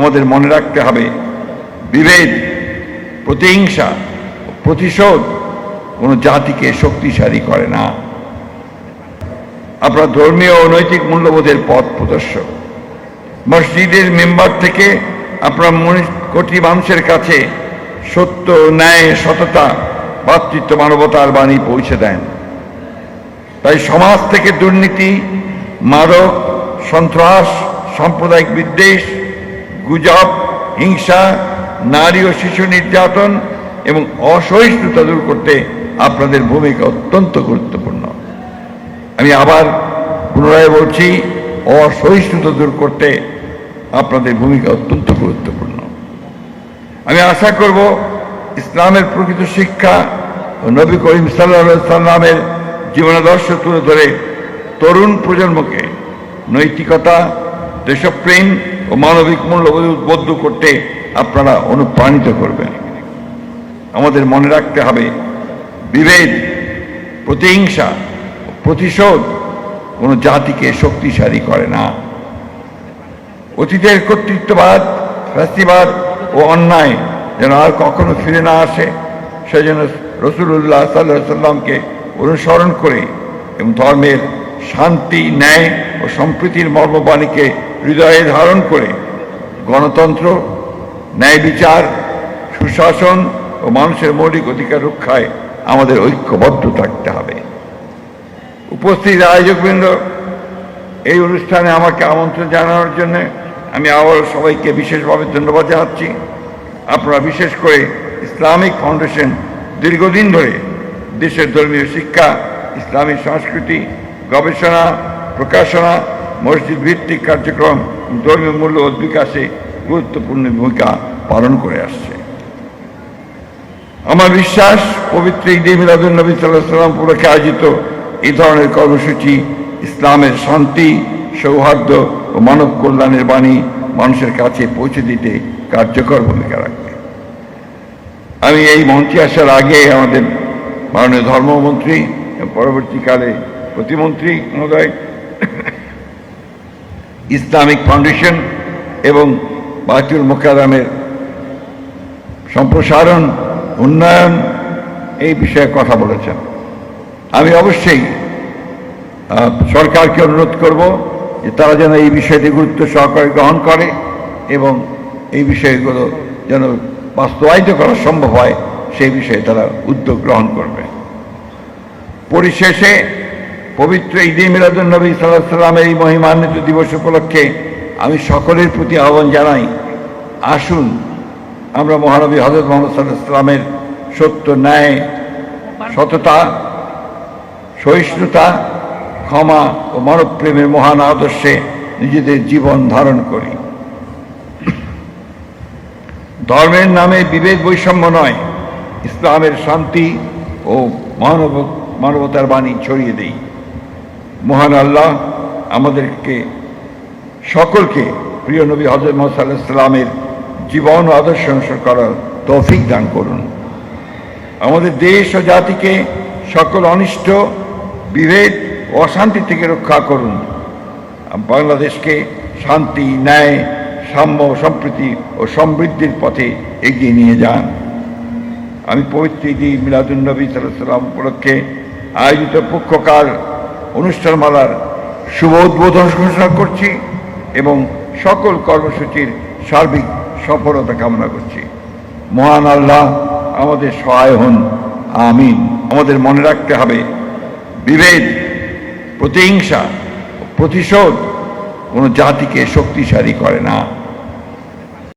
আমাদের মনে রাখতে হবে, বিভেদ, প্রতিহিংসা, প্রতিশোধ কোনো জাতিকে শক্তিশালী করে না। আপনার ধর্মীয় ও নৈতিক মূল্যবোধের পথ প্রদর্শক। মসজিদের মেম্বার থেকে আপনার কোটি মানুষের কাছে সত্য, ন্যায়, সততা, ভ্রাতৃত্ব, মানবতার বাণী পৌঁছে দেন। তাই সমাজ থেকে দুর্নীতি, মাদক, সন্ত্রাস, সাম্প্রদায়িক বিদ্বেষ, গুজব, হিংসা, নারী ও শিশু নির্যাতন এবং অসহিষ্ণুতা দূর করতে আপনাদের ভূমিকা অত্যন্ত গুরুত্বপূর্ণ। আমি আবার পুনরায় বলছি, অসহিষ্ণুতা দূর করতে আপনাদের ভূমিকা অত্যন্ত গুরুত্বপূর্ণ। আমি আশা করব ইসলামের প্রকৃত শিক্ষা ও নবী করিম সাল্লাল্লাহু আলাইহি সাল্লামের জীবনাদর্শ তুলে ধরে তরুণ প্রজন্মকে নৈতিকতা, দেশপ্রেম ও মানবিক মূল্যবোধ উদ্বুদ্ধ করতে আপনারা অনুপ্রাণিত করবেন। আমাদের মনে রাখতে হবে, বিভেদ, প্রতিহিংসা, প্রতিশোধ কোনো জাতিকে শক্তিশালী করে না। অতীতের কর্তৃত্ববাদ, ফ্যাসিবাদ ও অন্যায় যেন আর কখনো ফিরে না আসে, সেজন্য রাসূলুল্লাহ সাল্লাল্লাহু আলাইহি সাল্লামকে অনুসরণ করে এবং ধর্মের শান্তি, ন্যায় ও সম্প্রীতির মর্মবাণীকে হৃদয়ে ধারণ করে গণতন্ত্র, ন্যায় বিচার, সুশাসন ও মানুষের মৌলিক অধিকার রক্ষায় আমাদের ঐক্যবদ্ধ থাকতে হবে। উপস্থিত আয়োজকবৃন্দ, এই অনুষ্ঠানে আমাকে আমন্ত্রণ জানানোর জন্য আমি আবার সবাইকে বিশেষভাবে ধন্যবাদ জানাচ্ছি। আপনারা বিশেষ করে ইসলামিক ফাউন্ডেশন দীর্ঘদিন ধরে দেশের ধর্মীয় শিক্ষা, ইসলামী সংস্কৃতি, গবেষণা, প্রকাশনা, মসজিদ ভিত্তিক কার্যক্রম, ধর্মীয় মূল্যবোধ বিকাশে গুরুত্বপূর্ণ ভূমিকা পালন করে আসছে। আমার বিশ্বাস, পবিত্র ঈদে মিলাদুন্নবী সাল্লাল্লাহু আলাইহি ওয়াসাল্লাম উপলক্ষে আয়োজিত এই ধরনের কর্মসূচি ইসলামের শান্তি, সৌহার্দ্য ও মানব কল্যাণের বাণী মানুষের কাছে পৌঁছে দিতে কার্যকর ভূমিকা রাখবে। আমি এই মঞ্চে আসার আগে আমাদের মাননীয় ধর্মমন্ত্রী, পরবর্তীকালে প্রতিমন্ত্রী মহোদয়, ইসলামিক ফাউন্ডেশন এবং বাইতুল মুকাররমের সম্প্রসারণ, উন্নয়ন এই বিষয়ে কথা বলেছেন। আমি অবশ্যই সরকারকে অনুরোধ করব যে তারা যেন এই বিষয়টি গুরুত্ব সহকারে গ্রহণ করে এবং এই বিষয়গুলো যেন বাস্তবায়িত করা সম্ভব হয় সেই বিষয়ে তারা উদ্যোগ গ্রহণ করবে। পরিশেষে পবিত্র ঈদে মিলাদুন্নবী সাল্লাল্লাহু আলাইহি সাল্লামের এই মহিমান্বিত দিবস উপলক্ষে আমি সকলের প্রতি আহ্বান জানাই, আসুন আমরা মহানবী হযরত মুহাম্মদ সাল্লাল্লাহু আলাইহি সাল্লামের সত্য, ন্যায়, সততা, সহিষ্ণুতা, ক্ষমা ও মানব প্রেমের মহান আদর্শে নিজেদের জীবন ধারণ করি। ধর্মের নামে বিভেদ, বৈষম্য নয়, ইসলামের শান্তি ও মানবতার বাণী ছড়িয়ে দেই। মহান আল্লাহ আমাদেরকে সকলকে প্রিয় নবী হযরত মুহাম্মদ সাল্লাল্লাহু আলাইহি সাল্লামের জীবন ও আদর্শ অনুসরণ করার তৌফিক দান করুন। আমাদের দেশ ও জাতিকে সকল অনিষ্ট, বিভেদ ও অশান্তি থেকে রক্ষা করুন। বাংলাদেশকে শান্তি, ন্যায়, সাম্য, সম্প্রীতি ও সমৃদ্ধির পথে এগিয়ে নিয়ে যান। আমি পবিত্র ঈদে মিলাদুন্নবী সাল্লাল্লাহু আলাইহি সাল্লাম উপলক্ষে আয়োজিত পক্ষকার অনুষ্ঠানমালার শুভ উদ্বোধন ঘোষণা করছি এবং সকল কর্মসূচির সার্বিক সফলতা কামনা করছি। মহান আল্লাহ আমাদের সহায় হন, আমিন। আমাদের মনে রাখতে হবে, বিভেদ, প্রতিহিংসা, প্রতিশোধ কোনো জাতিকে শক্তিশালী করে না।